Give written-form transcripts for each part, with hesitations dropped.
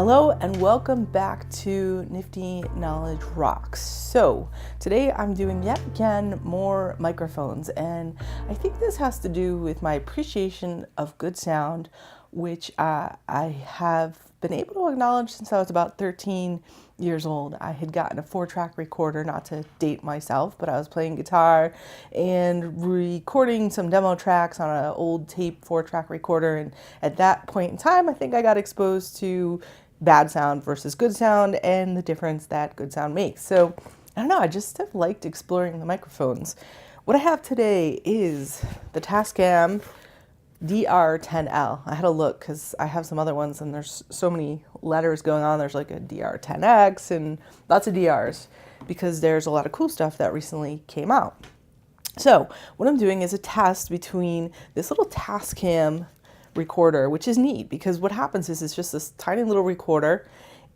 Hello and welcome back to Nifty Knowledge Rocks. So today I'm doing yet again more microphones, and I think this has to do with my appreciation of good sound, which I have been able to acknowledge since I was about 13 years old. I had gotten a 4-track recorder, not to date myself, but I was playing guitar and recording some demo tracks on an old tape 4-track recorder, and at that point in time I think I got exposed to bad sound versus good sound and the difference that good sound makes. So I don't know, I just have liked exploring the microphones. What I have today is the Tascam DR-10L. I had to look because I have some other ones and there's so many letters going on. There's like a DR-10X and lots of DRs because there's a lot of cool stuff that recently came out. So what I'm doing is a test between this little Tascam recorder, which is neat because what happens is it's just this tiny little recorder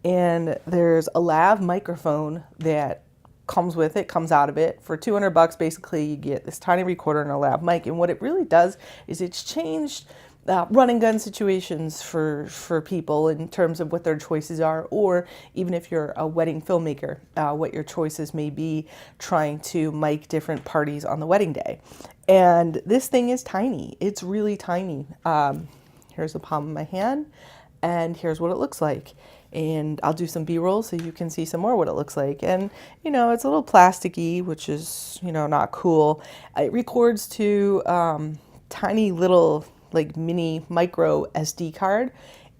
and there's a lav microphone that comes with it, comes out of it. For $200 basically you get this tiny recorder and a lav mic, and what it really does is it's changed run and gun situations for people in terms of what their choices are, or even if you're a wedding filmmaker, what your choices may be trying to mic different parties on the wedding day. And this thing is tiny. It's really tiny. Here's the palm of my hand, and here's what it looks like. And I'll do some B-roll so you can see some more what it looks like. And, you know, it's a little plasticky, which is, you know, not cool. It records to tiny little, like, mini micro SD card.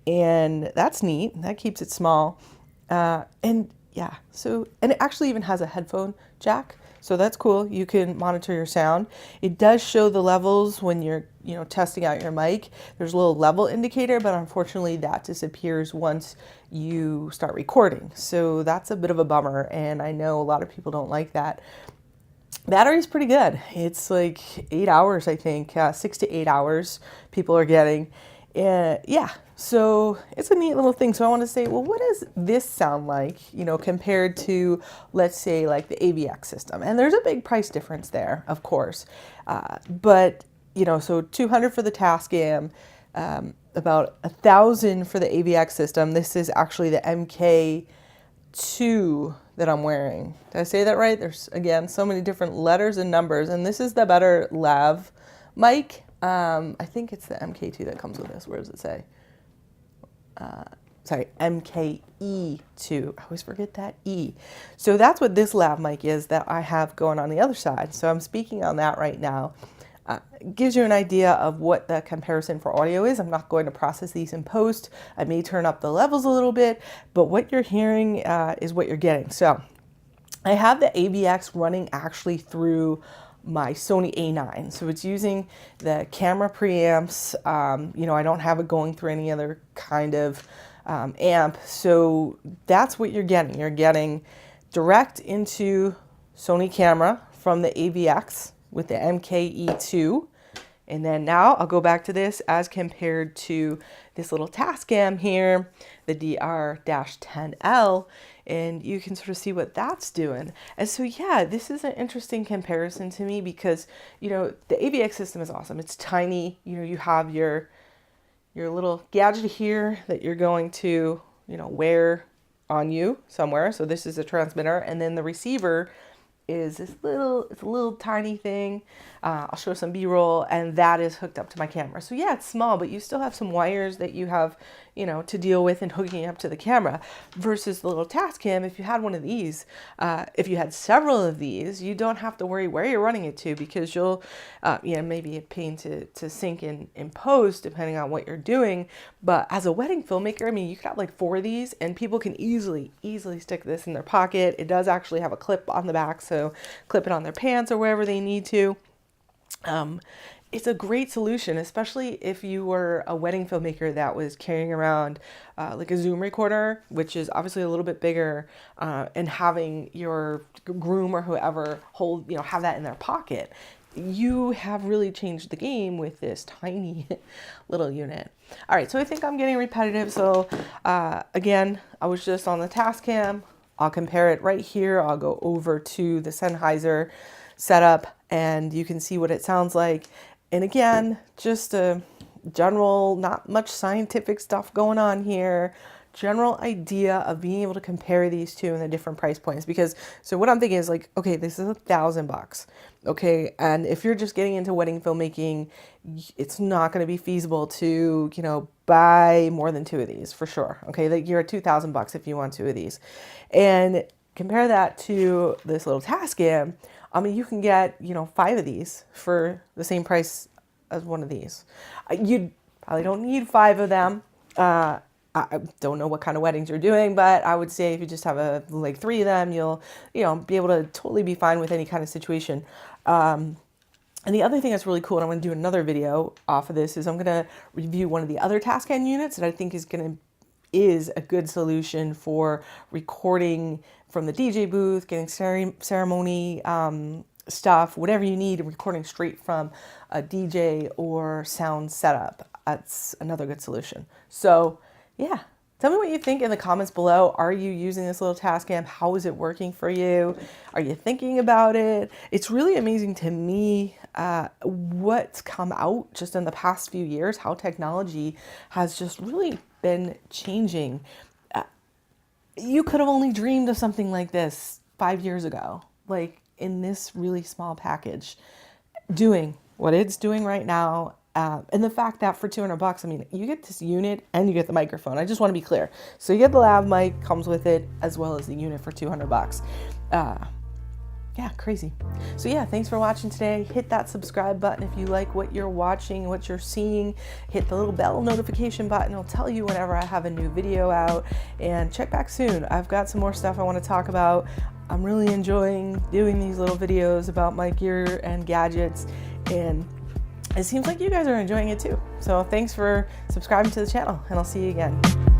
And that's neat. That keeps it small. And, yeah, so, and it actually even has a headphone jack. So that's cool. You can monitor your sound. It does show the levels when you're, you know, testing out your mic. There's a little level indicator, but unfortunately that disappears once you start recording. So that's a bit of a bummer, and I know a lot of people don't like that. Battery's pretty good. It's like 8 hours, I think, 6 to 8 hours people are getting. Yeah, so it's a neat little thing. So I want to say, well, what does this sound like, you know, compared to, let's say, like the AVX system? And there's a big price difference there, of course. But, you know, so $200 for the Tascam, about $1,000 for the AVX system. This is actually the MK2 that I'm wearing. Did I say that right? There's, again, so many different letters and numbers. And this is the better lav mic. I think it's the MK2 that comes with this. Where does it say? Sorry, MKE2. I always forget that E. So that's what this lav mic is that I have going on the other side. So I'm speaking on that right now. It gives you an idea of what the comparison for audio is. I'm not going to process these in post. I may turn up the levels a little bit, but what you're hearing is what you're getting. So I have the AVX running actually through my Sony A9. So it's using the camera preamps. You know, I don't have it going through any other kind of amp. So that's what you're getting. You're getting direct into Sony camera from the AVX with the MKE2. And then now I'll go back to this as compared to this little Tascam here, the DR-10L, and you can sort of see what that's doing. And so, yeah, this is an interesting comparison to me because, you know, the AVX system is awesome. It's tiny. You know, you have your little gadget here that you're going to, you know, wear on you somewhere. So this is a transmitter, and then the receiver is this little, it's a little tiny thing. I'll show some B-roll, and that is hooked up to my camera. So yeah, it's small, but you still have some wires that you have, you know, to deal with and hooking up to the camera versus the little Tascam. If you had one of these, if you had several of these, you don't have to worry where you're running it to because you'll, you know, maybe a pain to sync in post depending on what you're doing. But as a wedding filmmaker, I mean, you could have like 4 of these and people can easily stick this in their pocket. It does actually have a clip on the back, so clip it on their pants or wherever they need to. It's a great solution, especially if you were a wedding filmmaker that was carrying around like a Zoom recorder, which is obviously a little bit bigger, and having your groom or whoever hold, you know, have that in their pocket. You have really changed the game with this tiny little unit. All right, so I think I'm getting repetitive. So again, I was just on the Tascam. I'll compare it right here. I'll go over to the Sennheiser setup and you can see what it sounds like. And again, just a general, not much scientific stuff going on here. general idea of being able to compare these two and the different price points. Because so what I'm thinking is like, okay, this is $1,000, okay, and if you're just getting into wedding filmmaking, it's not going to be feasible to, you know, buy more than 2 of these for sure. Okay, like you're at $2,000 if you want 2 of these, and compare that to this little Tascam. I mean, you can get, you know, 5 of these for the same price as one of these. You probably don't need 5 of them. I don't know what kind of weddings you're doing, but I would say if you just have like 3 of them, you'll, you know, be able to totally be fine with any kind of situation. And the other thing that's really cool, and I'm going to do another video off of this, is I'm going to review one of the other Tascam units that I think is a good solution for recording from the DJ booth, getting ceremony stuff, whatever you need, recording straight from a DJ or sound setup. That's another good solution. So yeah, tell me what you think in the comments below. Are you using this little Tascam? How is it working for you? Are you thinking about it? It's really amazing to me what's come out just in the past few years, how technology has just really been changing. You could have only dreamed of something like this 5 years ago, like in this really small package, doing what it's doing right now. And the fact that for $200, I mean, you get this unit and you get the microphone. I just want to be clear. So you get the lav mic, comes with it, as well as the unit for $200. Yeah, crazy. So yeah, thanks for watching today. Hit that subscribe button if you like what you're watching, what you're seeing. Hit the little bell notification button. It'll tell you whenever I have a new video out. And check back soon. I've got some more stuff I want to talk about. I'm really enjoying doing these little videos about my gear and gadgets, and it seems like you guys are enjoying it too. So thanks for subscribing to the channel, and I'll see you again.